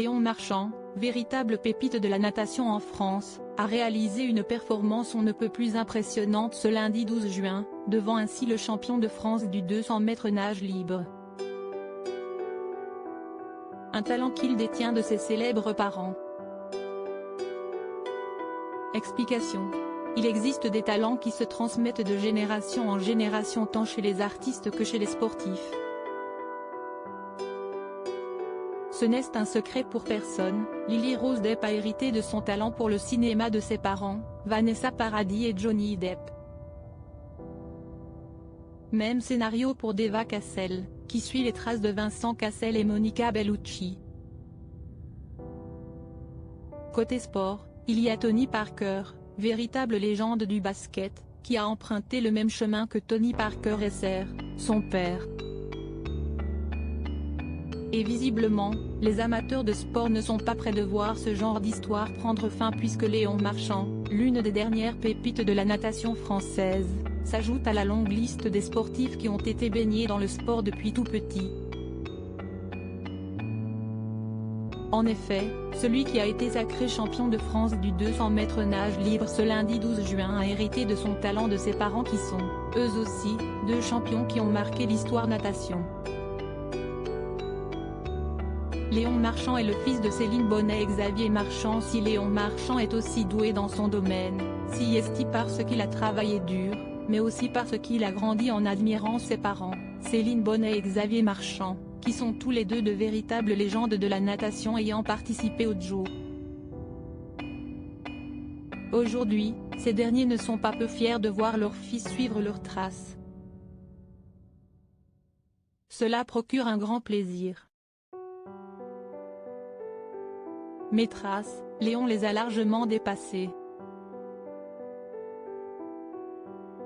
Léon Marchand, véritable pépite de la natation en France, a réalisé une performance on ne peut plus impressionnante ce lundi 12 juin, devant ainsi le champion de France du 200 mètres nage libre. Un talent qu'il détient de ses célèbres parents. Explication. Il existe des talents qui se transmettent de génération en génération tant chez les artistes que chez les sportifs. Ce n'est un secret pour personne, Lily Rose Depp a hérité de son talent pour le cinéma de ses parents, Vanessa Paradis et Johnny Depp. Même scénario pour Deva Cassel, qui suit les traces de Vincent Cassel et Monica Bellucci. Côté sport, il y a Tony Parker, véritable légende du basket, qui a emprunté le même chemin que Tony Parker Esser, son père. Et visiblement, les amateurs de sport ne sont pas près de voir ce genre d'histoire prendre fin puisque Léon Marchand, l'une des dernières pépites de la natation française, s'ajoute à la longue liste des sportifs qui ont été baignés dans le sport depuis tout petit. En effet, celui qui a été sacré champion de France du 200 mètres nage libre ce lundi 12 juin a hérité de son talent de ses parents qui sont, eux aussi, deux champions qui ont marqué l'histoire natation. Léon Marchand est le fils de Céline Bonnet et Xavier Marchand. Si Léon Marchand est aussi doué dans son domaine, si est-il parce qu'il a travaillé dur, mais aussi parce qu'il a grandi en admirant ses parents, Céline Bonnet et Xavier Marchand, qui sont tous les deux de véritables légendes de la natation ayant participé aux JO. Aujourd'hui, ces derniers ne sont pas peu fiers de voir leur fils suivre leurs traces. Cela procure un grand plaisir. Mes traces, Léon les a largement dépassées.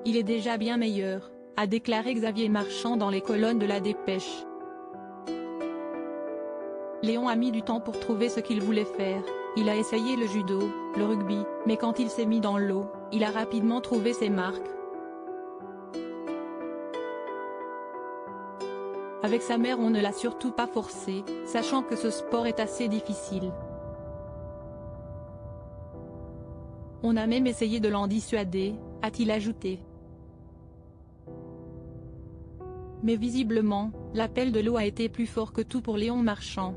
Il est déjà bien meilleur, a déclaré Xavier Marchand dans les colonnes de La Dépêche. Léon a mis du temps pour trouver ce qu'il voulait faire, il a essayé le judo, le rugby, mais quand il s'est mis dans l'eau, il a rapidement trouvé ses marques. Avec sa mère on ne l'a surtout pas forcé, sachant que ce sport est assez difficile. On a même essayé de l'en dissuader, a-t-il ajouté. Mais visiblement, l'appel de l'eau a été plus fort que tout pour Léon Marchand.